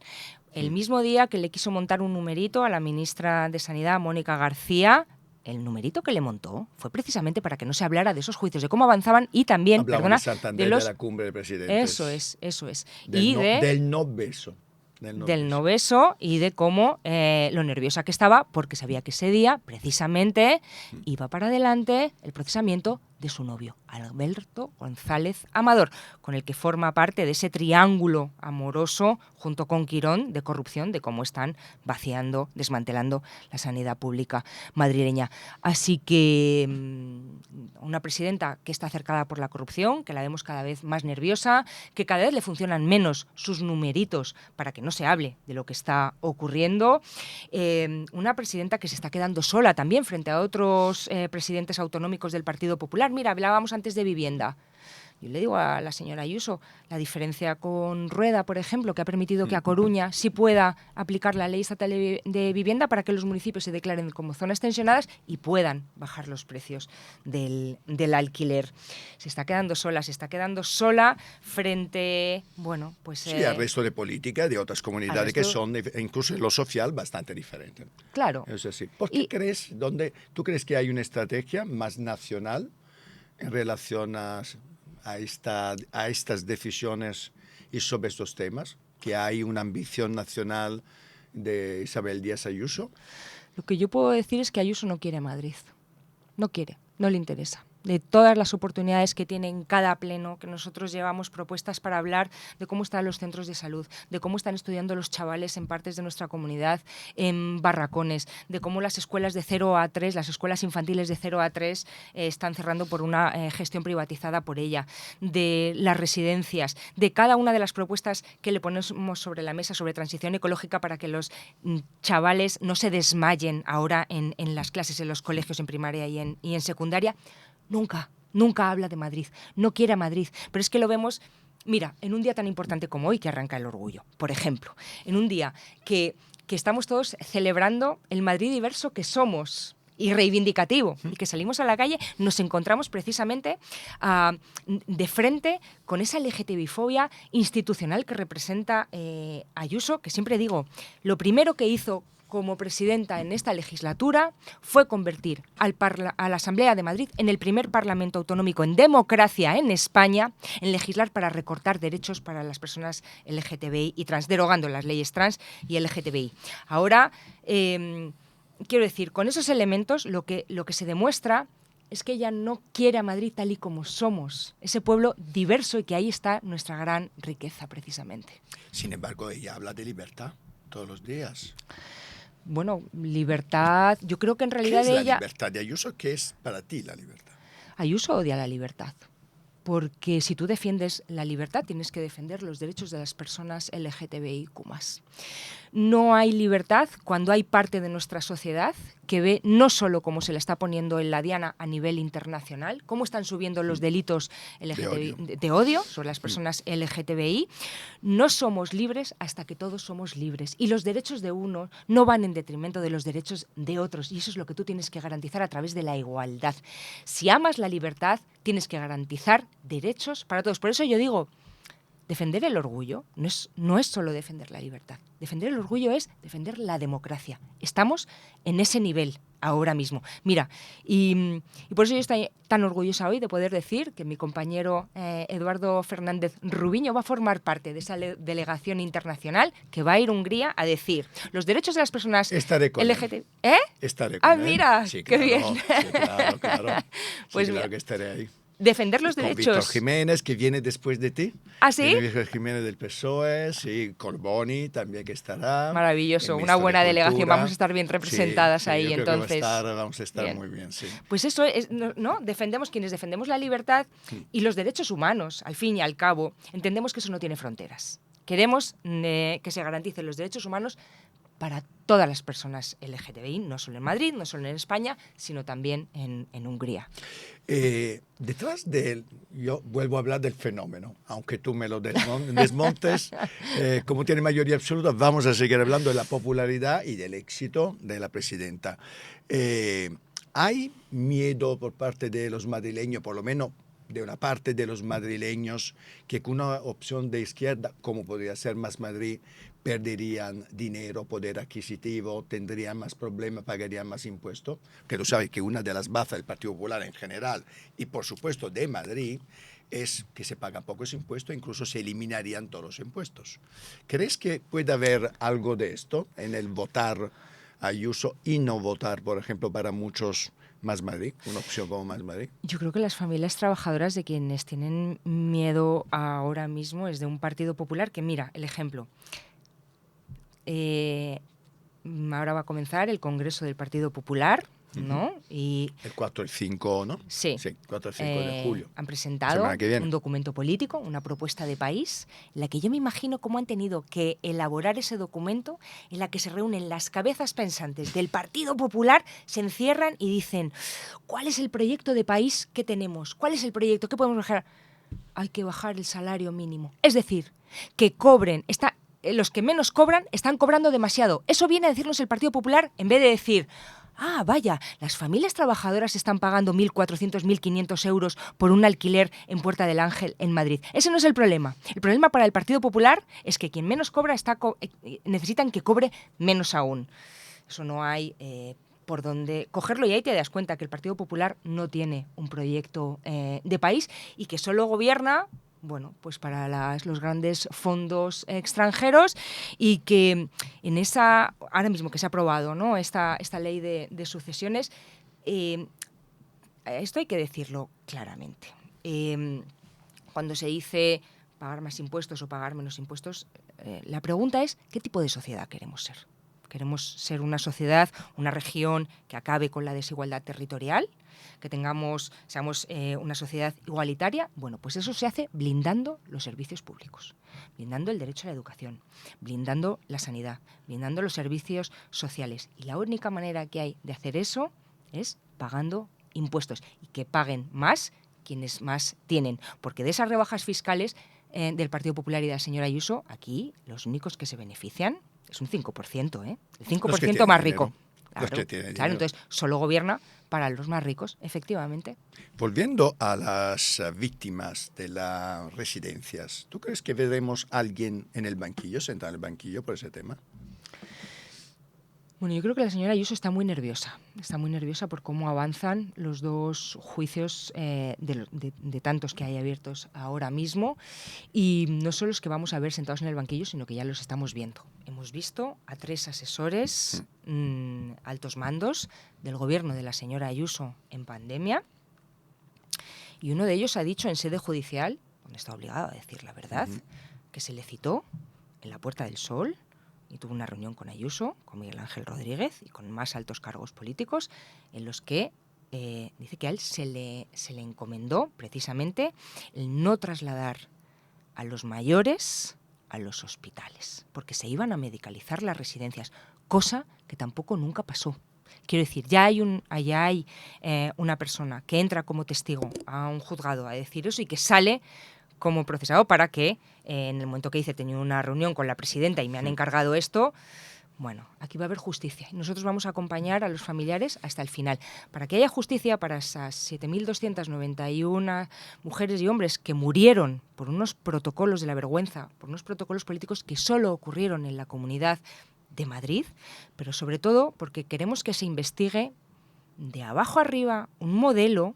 El mismo día que le quiso montar un numerito a la ministra de Sanidad, Mónica García, el numerito que le montó fue precisamente para que no se hablara de esos juicios, de cómo avanzaban y también, hablamos de la cumbre de presidentes. Eso es. Del no beso. Del no beso y de cómo lo nerviosa que estaba, porque sabía que ese día, precisamente, iba para adelante el procesamiento de su novio, Alberto González Amador, con el que forma parte de ese triángulo amoroso junto con Quirón de corrupción, de cómo están vaciando, desmantelando la sanidad pública madrileña. Así que una presidenta que está acercada por la corrupción, que la vemos cada vez más nerviosa, que cada vez le funcionan menos sus numeritos para que no se hable de lo que está ocurriendo, una presidenta que se está quedando sola también frente a otros presidentes autonómicos del Partido Popular. Mira, hablábamos antes de vivienda. Yo le digo a la señora Ayuso, la diferencia con Rueda, por ejemplo, que ha permitido que a Coruña sí pueda aplicar la ley estatal de vivienda para que los municipios se declaren como zonas tensionadas y puedan bajar los precios del alquiler. Se está quedando sola frente, bueno, pues... Sí, al resto de política de otras comunidades que son, incluso en lo social, bastante diferentes. Claro. Es así. ¿Por qué tú crees que hay una estrategia más nacional en relación a estas decisiones y sobre estos temas? ¿Que hay una ambición nacional de Isabel Díaz Ayuso? Lo que yo puedo decir es que Ayuso no quiere Madrid. No quiere, no le interesa. De todas las oportunidades que tiene en cada pleno, que nosotros llevamos propuestas para hablar de cómo están los centros de salud, de cómo están estudiando los chavales en partes de nuestra comunidad, en barracones, de cómo las escuelas de 0 a 3, las escuelas infantiles de 0 a 3 están cerrando por una gestión privatizada por ella, de las residencias, de cada una de las propuestas que le ponemos sobre la mesa sobre transición ecológica para que los chavales no se desmayen ahora en las clases, en los colegios, en primaria y en secundaria. Nunca habla de Madrid, no quiere a Madrid, pero es que lo vemos, mira, en un día tan importante como hoy que arranca el orgullo, por ejemplo, en un día que estamos todos celebrando el Madrid diverso que somos y reivindicativo, y que salimos a la calle, nos encontramos precisamente de frente con esa LGTBI-fobia institucional que representa Ayuso, que siempre digo, lo primero que hizo como presidenta en esta legislatura fue convertir a la Asamblea de Madrid en el primer parlamento autonómico en democracia en España en legislar para recortar derechos para las personas LGTBI y trans, derogando las leyes trans y LGTBI. Ahora, quiero decir, con esos elementos lo que se demuestra es que ella no quiere a Madrid tal y como somos, ese pueblo diverso, y que ahí está nuestra gran riqueza precisamente. Sin embargo, ella habla de libertad todos los días. Bueno, libertad, yo creo que en realidad ¿Qué es ella... la libertad de Ayuso? ¿Qué es para ti la libertad? Ayuso odia la libertad, porque si tú defiendes la libertad tienes que defender los derechos de las personas LGTBIQ+. No hay libertad cuando hay parte de nuestra sociedad que ve no solo cómo se le está poniendo en la diana a nivel internacional, cómo están subiendo los delitos de odio sobre las personas LGTBI. No somos libres hasta que todos somos libres. Y los derechos de uno no van en detrimento de los derechos de otros. Y eso es lo que tú tienes que garantizar a través de la igualdad. Si amas la libertad, tienes que garantizar derechos para todos. Por eso yo digo, defender el orgullo no es solo defender la libertad. Defender el orgullo es defender la democracia. Estamos en ese nivel ahora mismo. Mira, y por eso yo estoy tan orgullosa hoy de poder decir que mi compañero Eduardo Fernández Rubiño va a formar parte de esa delegación internacional que va a ir a Hungría a decir los derechos de las personas LGTBI. Estaré con él. Mira, sí, qué claro, bien. Sí, claro. Pues sí, claro mira, que estaré ahí. Defender los derechos. Víctor Jiménez, que viene después de ti. ¿Ah, sí? Víctor Jiménez del PSOE, sí, Corboni también que estará. Maravilloso, una buena delegación. Vamos a estar bien representadas ahí, entonces. Vamos a estar bien. Muy bien, sí. Pues eso es, ¿no? Defendemos quienes defendemos la libertad y los derechos humanos, al fin y al cabo, entendemos que eso no tiene fronteras. Queremos que se garanticen los derechos humanos para todas las personas LGTBI, no solo en Madrid, no solo en España, sino también en Hungría. Detrás de él, yo vuelvo a hablar del fenómeno, aunque tú me lo desmontes, como tiene mayoría absoluta, vamos a seguir hablando de la popularidad y del éxito de la presidenta. ¿Hay miedo por parte de los madrileños, por lo menos de una parte de los madrileños, que con una opción de izquierda, como podría ser Más Madrid, perderían dinero, poder adquisitivo, tendrían más problemas, pagarían más impuestos? Que tú sabes que una de las bazas del Partido Popular en general, y por supuesto de Madrid, es que se pagan pocos impuestos, incluso se eliminarían todos los impuestos. ¿Crees que puede haber algo de esto en el votar a Ayuso y no votar, por ejemplo, para muchos Más Madrid, una opción como Más Madrid? Yo creo que las familias trabajadoras de quienes tienen miedo ahora mismo es de un Partido Popular que, mira, el ejemplo. Ahora va a comenzar el Congreso del Partido Popular, ¿no? Y el 4 y 5, ¿no? Sí. 4 y 5 de julio. Han presentado un documento político, una propuesta de país, en la que yo me imagino cómo han tenido que elaborar ese documento, en la que se reúnen las cabezas pensantes del Partido Popular, se encierran y dicen, ¿cuál es el proyecto de país que tenemos? ¿Cuál es el proyecto? ¿Qué podemos bajar? Hay que bajar el salario mínimo. Es decir, que cobren... los que menos cobran están cobrando demasiado. Eso viene a decirnos el Partido Popular en vez de decir, vaya, las familias trabajadoras están pagando 1.400, 1.500 euros por un alquiler en Puerta del Ángel en Madrid. Ese no es el problema. El problema para el Partido Popular es que quien menos cobra necesitan que cobre menos aún. Eso no hay por donde cogerlo, y ahí te das cuenta que el Partido Popular no tiene un proyecto de país y que solo gobierna, bueno, pues para los grandes fondos extranjeros, y que en esa, ahora mismo que se ha aprobado, ¿no?, esta ley de sucesiones, esto hay que decirlo claramente. Cuando se dice pagar más impuestos o pagar menos impuestos, la pregunta es ¿qué tipo de sociedad queremos ser? ¿Queremos ser una sociedad, una región que acabe con la desigualdad territorial? ¿Que seamos una sociedad igualitaria? Bueno, pues eso se hace blindando los servicios públicos, blindando el derecho a la educación, blindando la sanidad, blindando los servicios sociales. Y la única manera que hay de hacer eso es pagando impuestos, y que paguen más quienes más tienen, porque de esas rebajas fiscales del Partido Popular y de la señora Ayuso, aquí los únicos que se benefician es un 5%, ¿eh? El 5% más rico. Los que tienen Claro, dinero. entonces solo gobierna para los más ricos, efectivamente. Volviendo a las víctimas de las residencias, ¿tú crees que veremos a alguien en el banquillo, sentado en el banquillo por ese tema? Bueno, yo creo que la señora Ayuso está muy nerviosa por cómo avanzan los dos juicios de tantos que hay abiertos ahora mismo, y no solo los que vamos a ver sentados en el banquillo, sino que ya los estamos viendo. Hemos visto a 3 asesores altos mandos del gobierno de la señora Ayuso en pandemia, y uno de ellos ha dicho en sede judicial, donde está obligado a decir la verdad, que se le citó en la Puerta del Sol y tuvo una reunión con Ayuso, con Miguel Ángel Rodríguez y con más altos cargos políticos, en los que dice que a él se le encomendó precisamente el no trasladar a los mayores a los hospitales, porque se iban a medicalizar las residencias, cosa que tampoco nunca pasó. Quiero decir, ya hay una persona que entra como testigo a un juzgado a decir eso, y que sale como procesado para que, en el momento que dice tenía una reunión con la presidenta y me han encargado esto, bueno, aquí va a haber justicia. Y nosotros vamos a acompañar a los familiares hasta el final, para que haya justicia para esas 7.291 mujeres y hombres que murieron por unos protocolos de la vergüenza, por unos protocolos políticos que solo ocurrieron en la Comunidad de Madrid, pero sobre todo porque queremos que se investigue de abajo arriba un modelo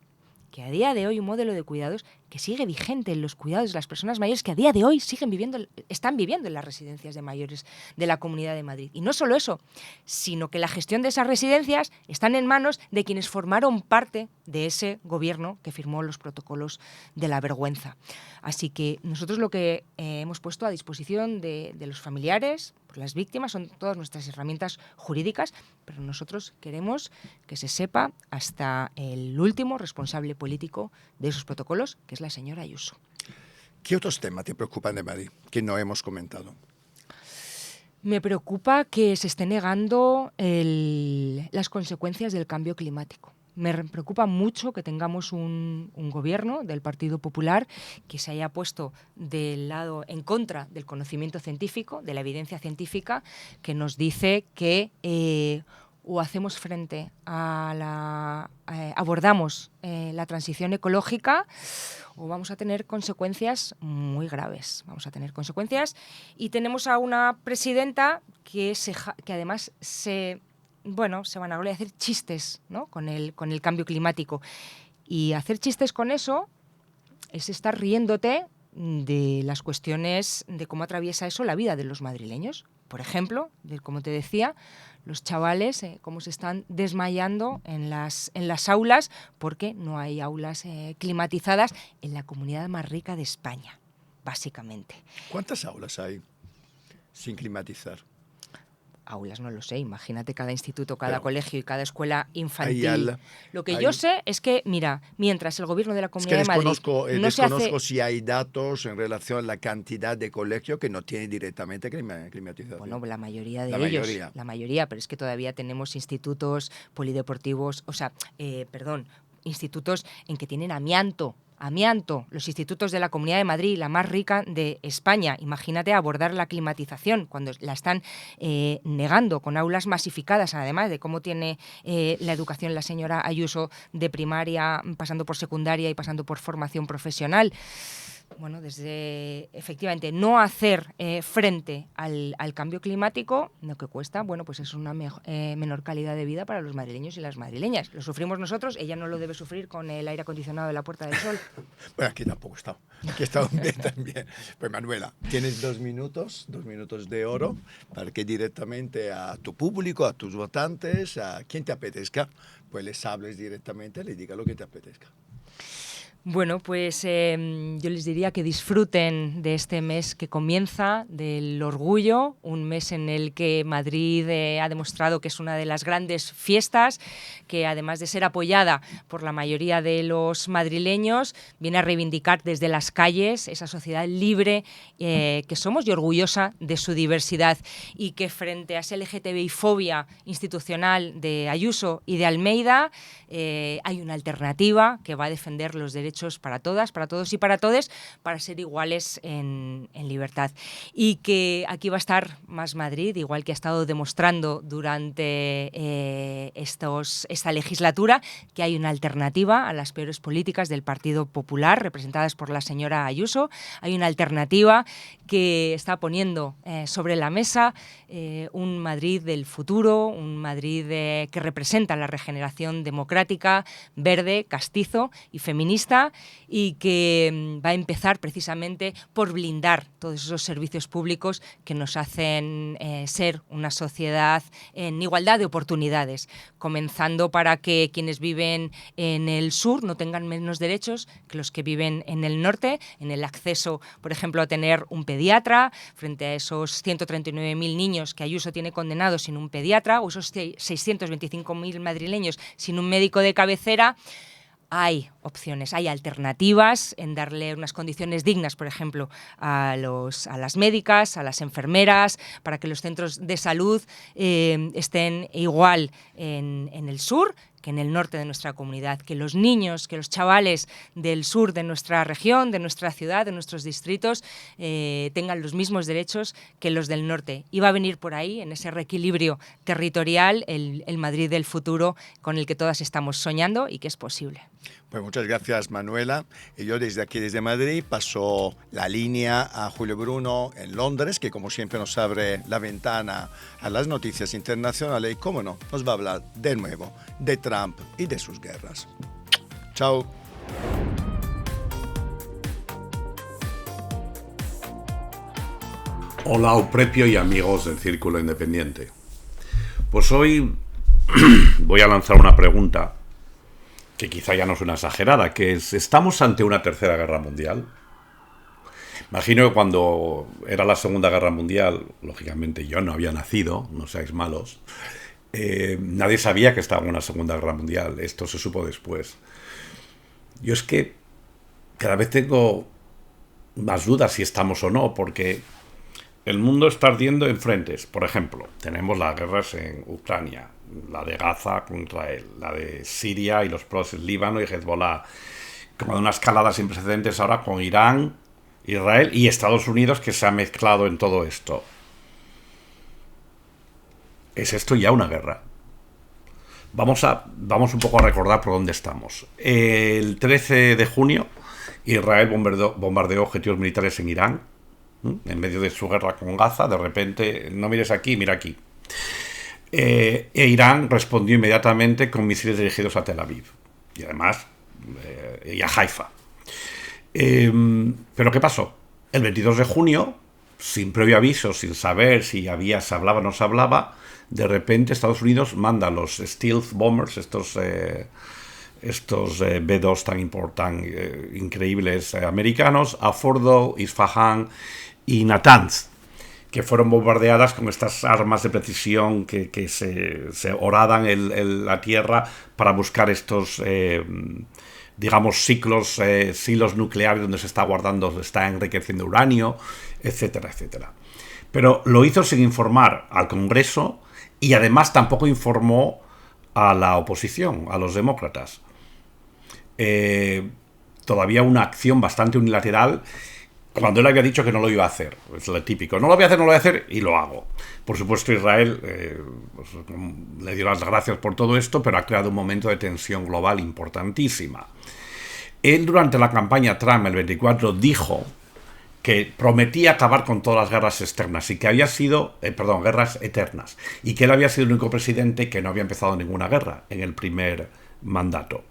que a día de hoy, un modelo de cuidados que sigue vigente en los cuidados de las personas mayores, que a día de hoy están viviendo en las residencias de mayores de la Comunidad de Madrid. Y no solo eso, sino que la gestión de esas residencias están en manos de quienes formaron parte de ese gobierno que firmó los protocolos de la vergüenza. Así que nosotros lo que hemos puesto a disposición de los familiares, por las víctimas, son todas nuestras herramientas jurídicas, pero nosotros queremos que se sepa hasta el último responsable político de esos protocolos, que es la señora Ayuso. ¿Qué otros temas te preocupan de Madrid que no hemos comentado? Me preocupa que se esté negando las consecuencias del cambio climático. Me preocupa mucho que tengamos un gobierno del Partido Popular que se haya puesto del lado en contra del conocimiento científico, de la evidencia científica, que nos dice que o hacemos frente a abordamos la transición ecológica, o vamos a tener consecuencias muy graves. Vamos a tener consecuencias, y tenemos a una presidenta que además se vanagloria de hacer chistes, ¿no?, con el cambio climático. Y hacer chistes con eso es estar riéndote de las cuestiones de cómo atraviesa eso la vida de los madrileños. Por ejemplo, como te decía, los chavales cómo se están desmayando en las aulas porque no hay aulas climatizadas en la comunidad más rica de España, básicamente. ¿Cuántas aulas hay sin climatizar? Aulas no lo sé, imagínate cada instituto, cada colegio y cada escuela infantil. Lo que yo yo sé es que, mira, mientras el gobierno de la Comunidad de Madrid desconozco si hay datos en relación a la cantidad de colegios que no tienen directamente climatización. Bueno, la mayoría de ellos. La mayoría, pero es que todavía tenemos institutos polideportivos, institutos en que tienen amianto, los institutos de la Comunidad de Madrid, la más rica de España. Imagínate abordar la climatización cuando la están negando con aulas masificadas, además de cómo tiene la educación la señora Ayuso, de primaria, pasando por secundaria y pasando por formación profesional. bueno, desde efectivamente no hacer frente al cambio climático, lo que cuesta, bueno, pues es una menor calidad de vida para los madrileños y las madrileñas. Lo sufrimos nosotros, ella no lo debe sufrir con el aire acondicionado de la Puerta del Sol. Bueno, aquí tampoco he estado. Aquí he estado bien también. Pues Manuela, tienes 2 minutos de oro, para que directamente a tu público, a tus votantes, a quien te apetezca, pues les hables directamente, les diga lo que te apetezca. Bueno, pues yo les diría que disfruten de este mes que comienza, del orgullo, un mes en el que Madrid ha demostrado que es una de las grandes fiestas, que además de ser apoyada por la mayoría de los madrileños, viene a reivindicar desde las calles esa sociedad libre que somos y orgullosa de su diversidad, y que frente a esa LGTBI-fobia institucional de Ayuso y de Almeida hay una alternativa que va a defender los derechos para todas, para todos y para todes, para ser iguales en libertad. Y que aquí va a estar Más Madrid, igual que ha estado demostrando durante esta legislatura, que hay una alternativa a las peores políticas del Partido Popular, representadas por la señora Ayuso. Hay una alternativa que está poniendo sobre la mesa un Madrid del futuro, un Madrid que representa la regeneración democrática, verde, castizo y feminista, y que va a empezar precisamente por blindar todos esos servicios públicos que nos hacen ser una sociedad en igualdad de oportunidades, comenzando para que quienes viven en el sur no tengan menos derechos que los que viven en el norte, en el acceso, por ejemplo, a tener un pediatra, frente a esos 139.000 niños que Ayuso tiene condenados sin un pediatra, o esos 625.000 madrileños sin un médico de cabecera. Hay opciones, hay alternativas en darle unas condiciones dignas, por ejemplo, a las médicas, a las enfermeras, para que los centros de salud estén igual en el sur que en el norte de nuestra comunidad, que los niños, que los chavales del sur de nuestra región, de nuestra ciudad, de nuestros distritos, tengan los mismos derechos que los del norte. Y va a venir por ahí, en ese reequilibrio territorial, el Madrid del futuro con el que todas estamos soñando y que es posible. Pues muchas gracias, Manuela. Y yo desde aquí, desde Madrid, paso la línea a Julio Bruno en Londres, que como siempre nos abre la ventana a las noticias internacionales y, cómo no, nos va a hablar de nuevo de Trump y de sus guerras. Chao. Hola, Oprepio y amigos del Círculo Independiente. Pues hoy voy a lanzar una pregunta que quizá ya no suena exagerada, que es: ¿estamos ante una tercera guerra mundial? Imagino que cuando era la Segunda Guerra Mundial, lógicamente yo no había nacido, no seáis malos, nadie sabía que estaba en una Segunda Guerra Mundial, esto se supo después. Yo es que cada vez tengo más dudas si estamos o no, porque el mundo está ardiendo en frentes. Por ejemplo, tenemos las guerras en Ucrania, la de Gaza con Israel, la de Siria y los proxies, Líbano y Hezbollah, como de una escalada sin precedentes ahora con Irán, Israel y Estados Unidos, que se ha mezclado en todo esto. ¿Es esto ya una guerra? Vamos un poco a recordar por dónde estamos. El 13 de junio, Israel bombardeó objetivos militares en Irán, en medio de su guerra con Gaza. De repente, no mires aquí, mira aquí. Irán respondió inmediatamente con misiles dirigidos a Tel Aviv y además y a Haifa. ¿Pero qué pasó? El 22 de junio, sin previo aviso, sin saber si se hablaba o no se hablaba, de repente Estados Unidos manda los stealth bombers, estos B-2 tan increíbles americanos, a Fordo, Isfahan y Natanz, que fueron bombardeadas con estas armas de precisión que se horadan la tierra para buscar estos digamos silos nucleares donde se está enriqueciendo uranio, etcétera, etcétera. Pero lo hizo sin informar al Congreso y además tampoco informó a la oposición, a los demócratas. Todavía una acción bastante unilateral, cuando él había dicho que no lo iba a hacer. Es lo típico: no lo voy a hacer y lo hago. Por supuesto, Israel pues, le dio las gracias por todo esto, pero ha creado un momento de tensión global importantísima. Él durante la campaña Trump, el 24, dijo que prometía acabar con todas las guerras externas y que había sido, guerras eternas, y que él había sido el único presidente que no había empezado ninguna guerra en el primer mandato.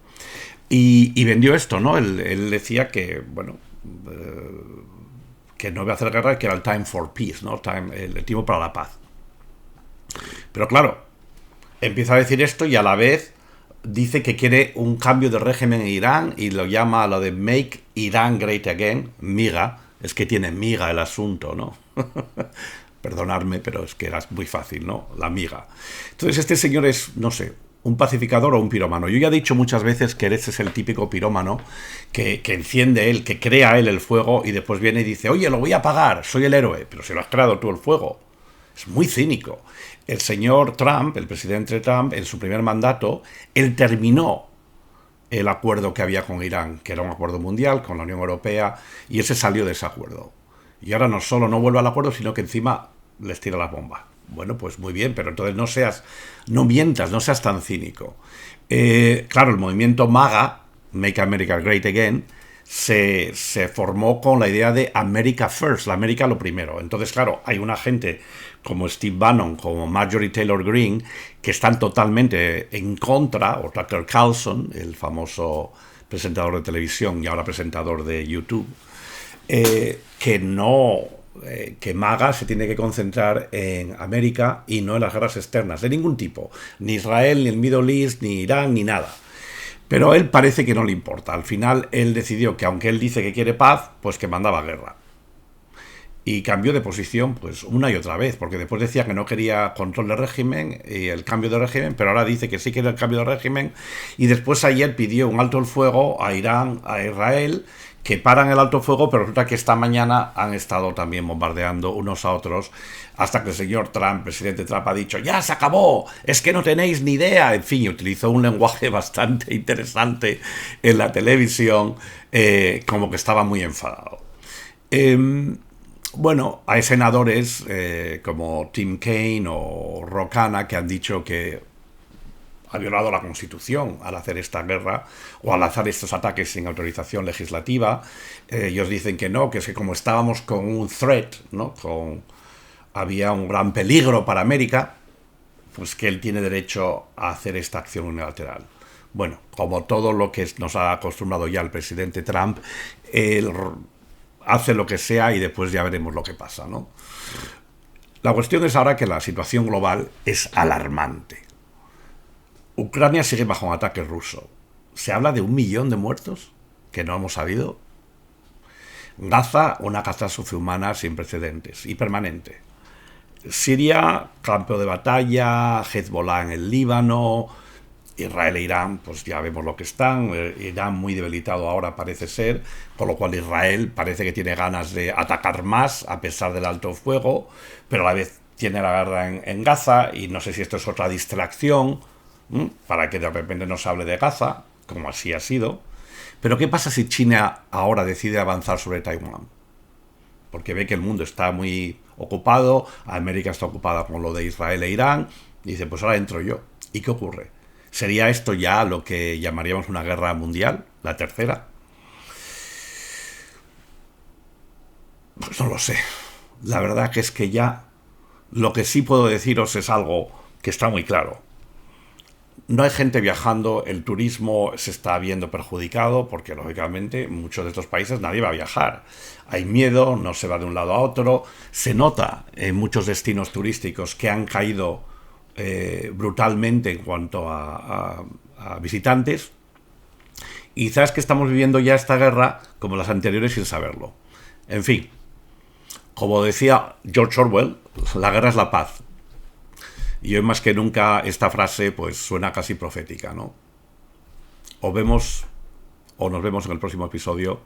Y vendió esto, ¿no? Él decía que, bueno, que no iba a hacer guerra, que era el time for peace, ¿no? El tiempo para la paz. Pero claro, empieza a decir esto y a la vez dice que quiere un cambio de régimen en Irán y lo llama a lo de Make Iran Great Again, MIGA. Es que tiene miga el asunto, ¿no? Perdonadme, pero es que era muy fácil, ¿no? La miga. Entonces este señor es, no sé, un pacificador o un pirómano. Yo ya he dicho muchas veces que ese es el típico pirómano que enciende él, que crea él el fuego y después viene y dice, oye, lo voy a apagar, soy el héroe, pero si lo has creado tú el fuego. Es muy cínico. El señor Trump, el presidente Trump, en su primer mandato, él terminó el acuerdo que había con Irán, que era un acuerdo mundial con la Unión Europea, y ese salió de ese acuerdo. Y ahora no solo no vuelve al acuerdo, sino que encima les tira la bomba. Bueno, pues muy bien, pero entonces no mientas, no seas tan cínico. Claro, el movimiento MAGA, Make America Great Again, se formó con la idea de America First, la América lo primero. Entonces, claro, hay una gente como Steve Bannon, como Marjorie Taylor Greene, que están totalmente en contra, o Tucker Carlson, el famoso presentador de televisión y ahora presentador de YouTube, que MAGA se tiene que concentrar en América y no en las guerras externas, de ningún tipo, ni Israel, ni el Middle East, ni Irán, ni nada. Pero él parece que no le importa. Al final él decidió que aunque él dice que quiere paz, pues que mandaba guerra. Y cambió de posición pues una y otra vez, porque después decía que no quería control de régimen y el cambio de régimen, pero ahora dice que sí quiere el cambio de régimen, y después ayer pidió un alto el fuego a Irán, a Israel, que paran el alto el fuego, pero resulta que esta mañana han estado también bombardeando unos a otros, hasta que el señor Trump, presidente Trump, ha dicho, ya se acabó, es que no tenéis ni idea, en fin, utilizó un lenguaje bastante interesante en la televisión, como que estaba muy enfadado. Bueno, hay senadores como Tim Kaine o Ro Khanna que han dicho que ha violado la Constitución al hacer esta guerra o al hacer estos ataques sin autorización legislativa. Ellos dicen que no, que es que como estábamos con un threat, ¿no? Había un gran peligro para América, pues que él tiene derecho a hacer esta acción unilateral. Bueno, como todo lo que nos ha acostumbrado ya el presidente Trump, él hace lo que sea y después ya veremos lo que pasa, ¿no? La cuestión es ahora que la situación global es alarmante. Ucrania sigue bajo un ataque ruso. Se habla de 1 millón de muertos que no hemos sabido. Gaza, una catástrofe humana sin precedentes y permanente. Siria, campo de batalla, Hezbollah en el Líbano, Israel e Irán, pues ya vemos lo que están. Irán muy debilitado ahora parece ser, con lo cual Israel parece que tiene ganas de atacar más a pesar del alto fuego, pero a la vez tiene la guerra en Gaza, y no sé si esto es otra distracción para que de repente no se hable de Gaza, como así ha sido. Pero ¿qué pasa si China ahora decide avanzar sobre Taiwán? Porque ve que el mundo está muy ocupado, América está ocupada con lo de Israel e Irán, y dice, pues ahora entro yo. ¿Y qué ocurre? ¿Sería esto ya lo que llamaríamos una guerra mundial? ¿La tercera? Pues no lo sé. La verdad que es que ya lo que sí puedo deciros es algo que está muy claro. No hay gente viajando, el turismo se está viendo perjudicado porque, lógicamente, en muchos de estos países nadie va a viajar. Hay miedo, no se va de un lado a otro. Se nota en muchos destinos turísticos que han caído brutalmente en cuanto a visitantes. Y sabes que estamos viviendo ya esta guerra como las anteriores sin saberlo. En fin, como decía George Orwell, la guerra es la paz. Y hoy más que nunca esta frase pues suena casi profética, ¿no? Nos vemos en el próximo episodio.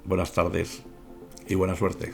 Buenas tardes y buena suerte.